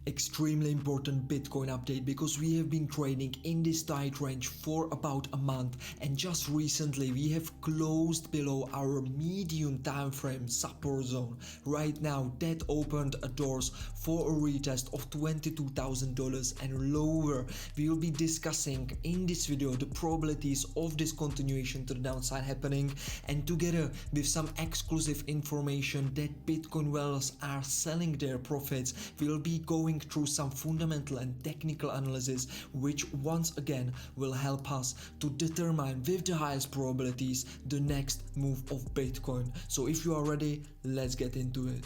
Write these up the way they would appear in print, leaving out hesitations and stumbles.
Extremely important Bitcoin update, because we have been trading in this tight range for about a month, and just recently we have closed below our medium time frame support zone. Right now that opened doors for a retest of $22,000 and lower. We will be discussing in this video the probabilities of this continuation to the downside happening, and together with some exclusive information that Bitcoin whales are selling their profits, we will be going through some fundamental and technical analysis, which once again will help us to determine with the highest probabilities the next move of Bitcoin. So if you are ready, let's get into it.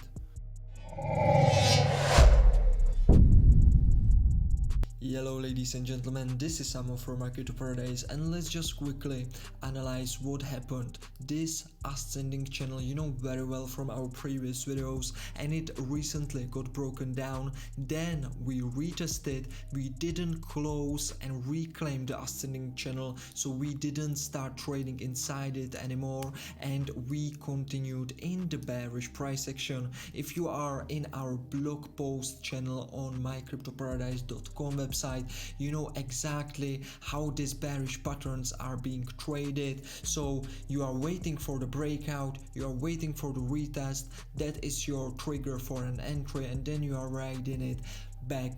Hello ladies and gentlemen, this is Samo from Crypto Paradise, and let's just quickly analyze what happened. This ascending channel, you know very well from our previous videos, and it recently got broken down. Then we retested, we didn't close and reclaim the ascending channel, so we didn't start trading inside it anymore, and we continued in the bearish price action. If you are in our blog post channel on mycryptoparadise.com website, you know exactly how these bearish patterns are being traded. So you are waiting for the breakout, you are waiting for the retest, that is your trigger for an entry, and then you are riding it back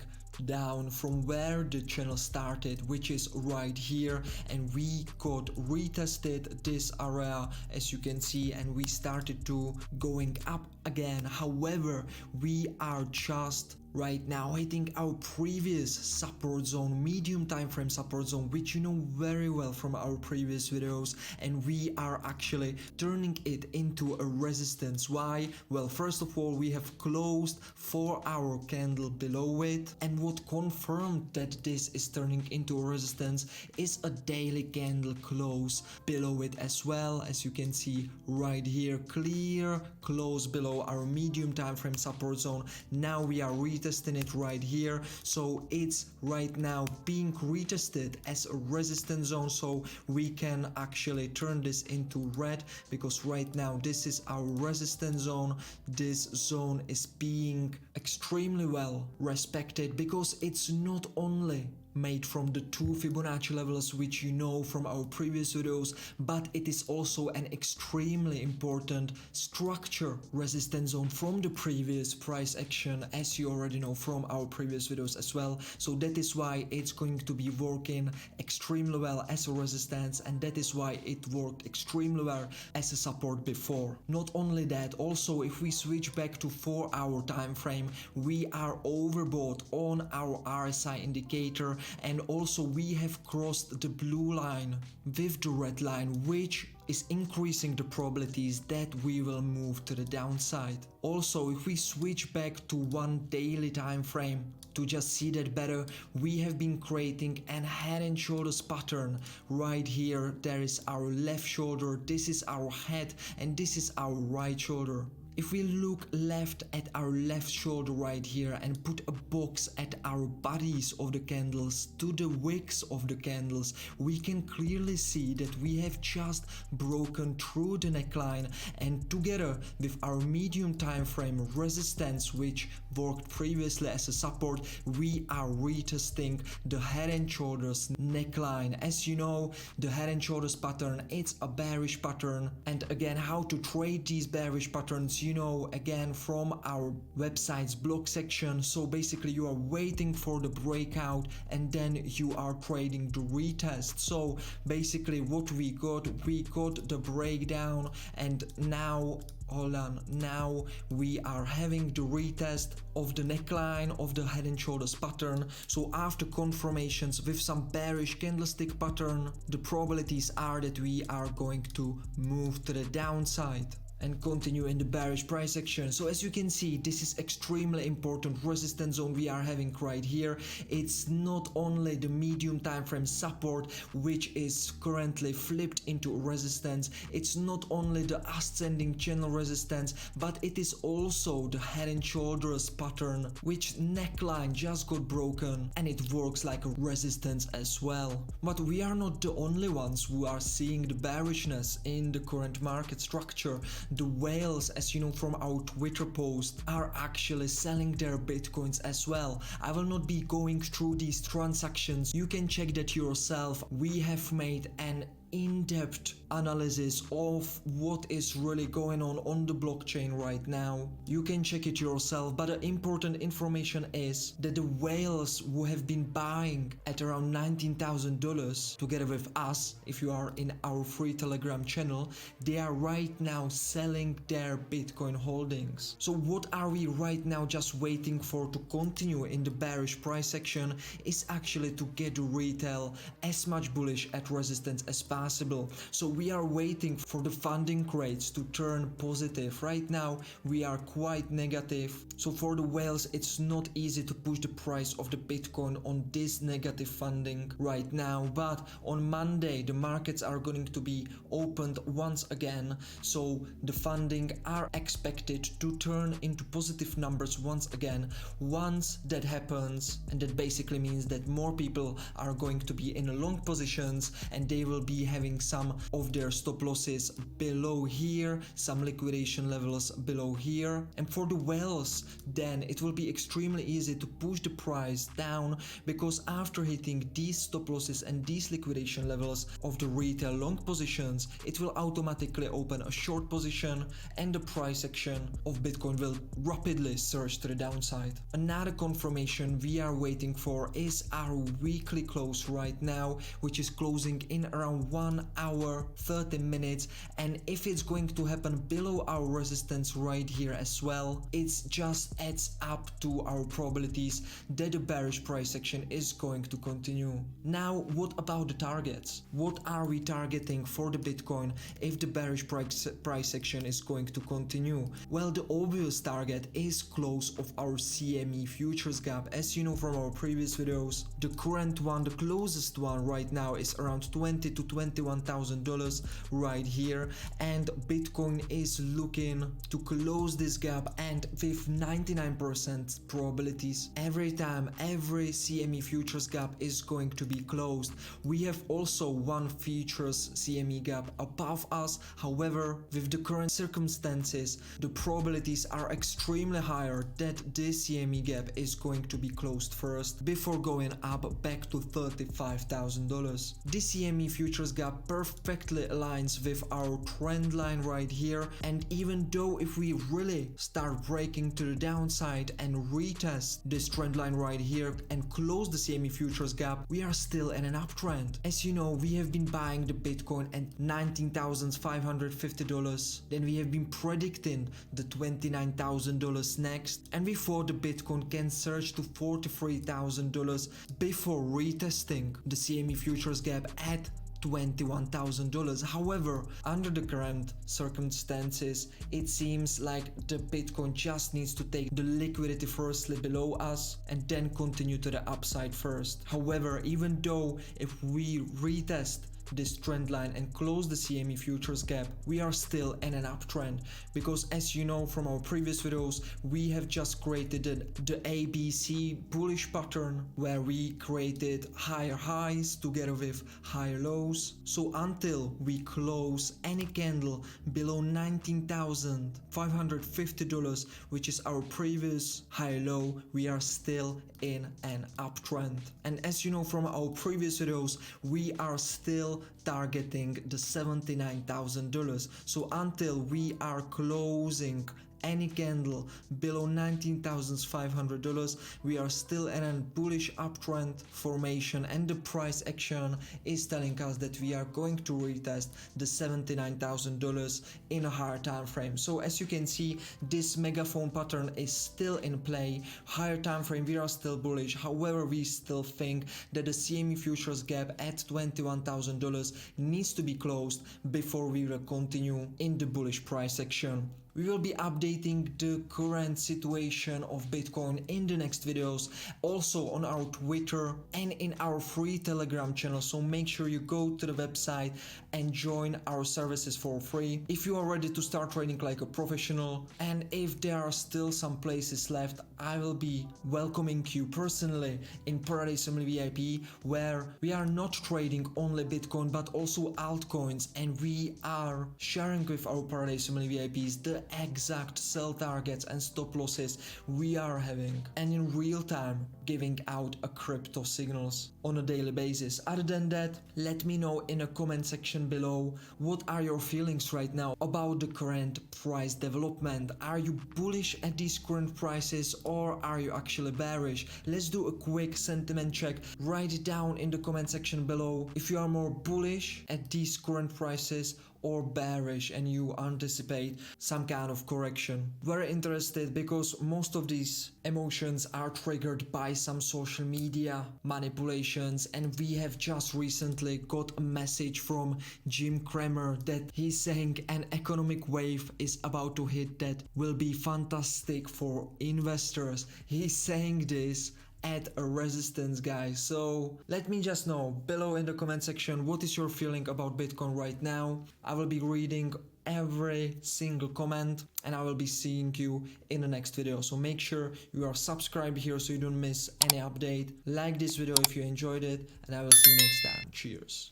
down from where the channel started, which is right here, and we got retested this area as you can see, and we started to going up again. However, we are just right now hitting our previous support zone, medium time frame support zone, which you know very well from our previous videos, and we are actually turning it into a resistance. Why? Well, first of all, we have closed 4-hour candle below it, and what confirmed that this is turning into a resistance is a daily candle close below it as well. As you can see right here, clear close below our medium time frame support zone. Now we are retesting it right here, so it's right now being retested as a resistance zone, so we can actually turn this into red, because right now this is our resistance zone. This zone is being extremely well respected, because it's not only made from the 2 Fibonacci levels, which you know from our previous videos, but it is also an extremely important structure resistance zone from the previous price action, as you already know from our previous videos as well. So that is why it's going to be working extremely well as a resistance, and that is why it worked extremely well as a support before. Not only that, also if we switch back to 4-hour time frame, we are overbought on our RSI indicator, and also we have crossed the blue line with the red line, which is increasing the probabilities that we will move to the downside. Also, if we switch back to 1 daily time frame to just see that better, we have been creating an head and shoulders pattern. Right here there is our left shoulder, this is our head, and this is our right shoulder. If we look left at our left shoulder right here and put a box at our bodies of the candles to the wicks of the candles, we can clearly see that we have just broken through the neckline, and together with our medium time frame resistance, which worked previously as a support, we are retesting the head and shoulders neckline. As you know, the head and shoulders pattern, it's a bearish pattern, and again, how to trade these bearish patterns, you know, again from our website's blog section. So basically you are waiting for the breakout and then you are trading the retest. So basically what we got the breakdown, and now hold on, now we are having the retest of the neckline of the head and shoulders pattern. So after confirmations with some bearish candlestick pattern, the probabilities are that we are going to move to the downside and continue in the bearish price action. So as you can see, this is extremely important resistance zone we are having right here. It's not only the medium time frame support which is currently flipped into resistance, it's not only the ascending channel resistance, but it is also the head and shoulders pattern, which neckline just got broken, and it works like a resistance as well. But we are not the only ones who are seeing the bearishness in the current market structure. the whales, as you know from our Twitter post, are actually selling their bitcoins as well. I will not be going through these transactions, you can check that yourself. We have made an in-depth analysis of what is really going on the blockchain right now. You can check it yourself, but the important information is that the whales who have been buying at around $19,000 together with us, if you are in our free Telegram channel, they are right now selling their Bitcoin holdings. So what are we right now just waiting for to continue in the bearish price section is actually to get the retail as much bullish at resistance as possible. So we are waiting for the funding rates to turn positive. Right now we are quite negative. So for the whales it's not easy to push the price of the Bitcoin on this negative funding right now, but on Monday the markets are going to be opened once again, so the funding are expected to turn into positive numbers once again. Once that happens, and that basically means that more people are going to be in long positions and they will be having some of their stop losses below here, some liquidation levels below here. And for the whales, then it will be extremely easy to push the price down, because after hitting these stop losses and these liquidation levels of the retail long positions, it will automatically open a short position and the price action of Bitcoin will rapidly surge to the downside. Another confirmation we are waiting for is our weekly close right now, which is closing in around 1 hour 30 minutes, and if it's going to happen below our resistance right here as well, it just adds up to our probabilities that the bearish price action is going to continue. Now what about the targets? What are we targeting for the Bitcoin if the bearish price action is going to continue? Well, the obvious target is close of our CME futures gap. As you know from our previous videos, the current one, the closest one right now is around $20,000 to $21,000 right here, and Bitcoin is looking to close this gap, and with 99% probabilities every time every CME futures gap is going to be closed. We have also one futures CME gap above us. However, with the current circumstances, the probabilities are extremely higher that this CME gap is going to be closed first before going up back to $35,000. This CME futures gap perfectly aligns with our trend line right here, and even though if we really start breaking to the downside and retest this trend line right here and close the CME futures gap, we are still in an uptrend. As you know, we have been buying the Bitcoin at $19,550, then we have been predicting the $29,000 next, and we thought the Bitcoin can surge to $43,000 before retesting the CME futures gap at $21,000. However, under the current circumstances, it seems like the Bitcoin just needs to take the liquidity firstly below us and then continue to the upside first. However, even though if we retest this trend line and close the CME futures gap, we are still in an uptrend, because as you know from our previous videos, we have just created the ABC bullish pattern where we created higher highs together with higher lows. So until we close any candle below $19,550, which is our previous high low, we are still in an uptrend. And as you know from our previous videos, we are still targeting the $79,000. So until we are closing any candle below $19,500, we are still in a bullish uptrend formation, and the price action is telling us that we are going to retest the $79,000 in a higher time frame. So as you can see, this megaphone pattern is still in play. Higher time frame, we are still bullish. However, we still think that the CME futures gap at $21,000 needs to be closed before we will continue in the bullish price action. We will be updating the current situation of Bitcoin in the next videos, also on our Twitter and in our free Telegram channel. So make sure you go to the website and join our services for free if you are ready to start trading like a professional. And if there are still some places left, I will be welcoming you personally in Paradise Family VIP, where we are not trading only Bitcoin but also altcoins, and we are sharing with our Paradise Family VIPs the exact sell targets and stop losses we are having, and in real time giving out a crypto signals on a daily basis. Other than that, let me know in a comment section below what are your feelings right now about the current price development. Are you bullish at these current prices, or are you actually bearish? Let's do a quick sentiment check. Write it down in the comment section below if you are more bullish at these current prices or bearish and you anticipate some kind of correction. Very interested, because most of these emotions are triggered by some social media manipulations, and we have just recently got a message from Jim Cramer that he's saying an economic wave is about to hit that will be fantastic for investors. He's saying this at a resistance, guys. So let me just know below in the comment section what is your feeling about Bitcoin right now. I will be reading every single comment and I will be seeing you in the next video. So make sure you are subscribed here so you don't miss any update. Like this video if you enjoyed it, and I will see you next time. Cheers.